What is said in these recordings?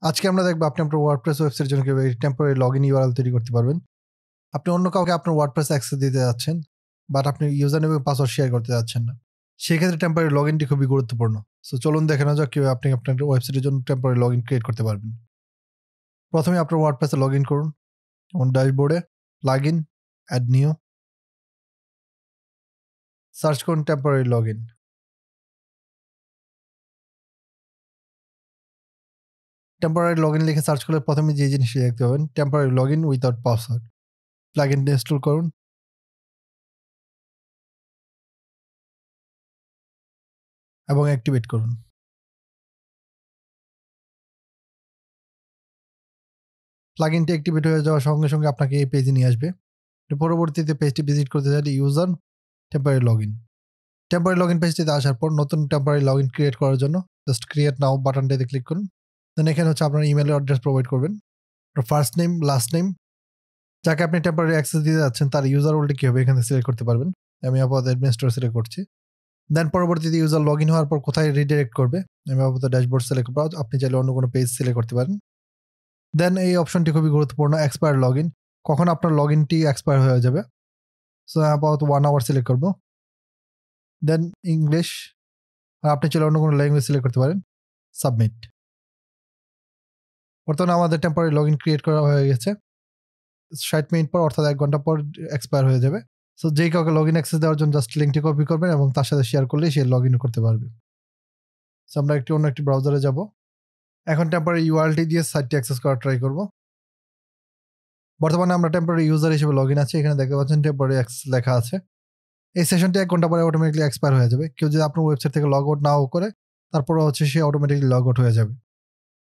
আজকে আমরা দেখব আপনি আপনার ওয়ার্ডপ্রেস ওয়েবসাইটের জন্য কিভাবে টেম্পোরারি লগইন ইউআরএল তৈরি করতে পারবেন। আপনি অন্য কাউকে আপনার ওয়ার্ডপ্রেস অ্যাক্সেস দিতে যাচ্ছেন, বাট আপনি ইউজার নেম এবং পাসওয়ার্ড শেয়ার করতে যাচ্ছেন না। সেক্ষেত্রে টেম্পোরারি লগইনটি খুবই গুরুত্বপূর্ণ। সো চলুন দেখে নেওয়া যাক কিভাবে আপনি আপনার ওয়েবসাইটের জন্য টেম্পোরারি লগইন ক্রিয়েট করতে পারবেন। প্রথমে আপনার ওয়ার্ডপ্রেসে লগইন করুন, যেমন ড্যাশবোর্ডে লগইন, অ্যাড নিউ, সার্চ করুন টেম্পোরারি লগইন। টেম্পোরারি লগইন লিখে সার্চ করলে প্রথমে যে জিনিসটি দেখতে পাবেন, টেম্পোরারি লগইন উইথাউট পাসওয়ার্ড। প্লাগইনটি ইনস্টল করুন। এবং অ্যাক্টিভেট করুন। প্লাগইনটি অ্যাক্টিভেট হয়ে যাওয়ার সঙ্গে সঙ্গে আপনাকে এই পেজে নিয়ে আসবে। পরবর্তীতে পেজটি ভিজিট করতে চাইলে user temporary login. Temporary login পেজটিতে আসার পর নতুন টেম্পোরারি লগইন ক্রিয়েট করার জন্য জাস্ট ক্রিয়েট নাও বাটনটিতে ক্লিক করুন। দেন এখানে হচ্ছে আপনার ইমেল অ্যাড্রেস প্রোভাইড করবেন, ফার্স্ট নেম, লাস্ট নেম। যাকে আপনি টেম্পোরারি অ্যাক্সেস দিতে যাচ্ছেন তার ইউজার রোলটি কী হবে এখানে সিলেক্ট করতে পারবেন। আমি আপাতত অ্যাডমিনিস্ট্রেটর সিলেক্ট করছি। দেন পরবর্তীতে ইউজার লগইন হওয়ার পর কোথায় রিডাইরেক্ট করবে, আমি আপাতত ড্যাশবোর্ড সিলেক্ট করব। আপনি চাইলে অন্য কোনো পেজ সিলেক্ট করতে পারেন। দেন এই অপশনটি খুবই গুরুত্বপূর্ণ, এক্সপায়ার লগইন। কখন আপনার লগইনটি এক্সপায়ার হয়ে যাবে। সো আপাতত 1 আওয়ার সিলেক্ট করব। দেন ইংলিশ, আর আপনি চাইলে অন্য কোনো ল্যাঙ্গুয়েজ সিলেক্ট করতে পারেন। সাবমিট। বর্তমানে আমাদের টেম্পোরারি লগইন ক্রিয়েট করা হয়ে গেছে। 60 মিনিট পর অর্থাৎ 1 ঘন্টা পর এক্সপায়ার হয়ে যাবে। সো যেই কাউকে লগইন অ্যাক্সেস দেওয়ার জন্য জাস্ট লিঙ্কটি কপি করবেন এবং তার সাথে শেয়ার করলেই সে লগইন করতে পারবে। সো আমরা অন্য একটি ব্রাউজারে যাব। এখন টেম্পোরারি ইউআরএলটি দিয়ে সাইটটি অ্যাক্সেস করার ট্রাই করব। বর্তমানে আমরা টেম্পোরারি ইউজার হিসেবে লগইন আছি। এখানে দেখতে পাচ্ছেন টেম্পোরারি অ্যাক্সেস লেখা আছে। এই সেশনটি 1 ঘন্টা পরে অটোমেটিক্যালি এক্সপায়ার হয়ে যাবে। কেউ যদি আপনার ওয়েবসাইট থেকে লগ আউট নাও করে তারপরে হচ্ছে সে অটোমেটিক্যালি লগ আউট হয়ে যাবে।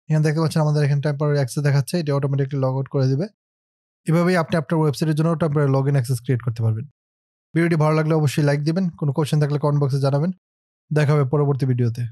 এখানে দেখতে পাচ্ছেন আমাদের এখানে টেম্পোরারি অ্যাক্সেস দেখাচ্ছে, এটি অটোমেটিক্যালি লগ আউট করে দিবে। এভাবেই আপনি আপনার ওয়েবসাইটের জন্য টেম্পোরারি লগইন অ্যাক্সেস ক্রিয়েট করতে পারবেন। ভিডিওটি ভালো লাগলে অবশ্যই লাইক দিবেন। কোনো কোশ্চেন থাকলে কমেন্ট বক্সে জানাবেন। দেখা হবে পরবর্তী ভিডিওতে।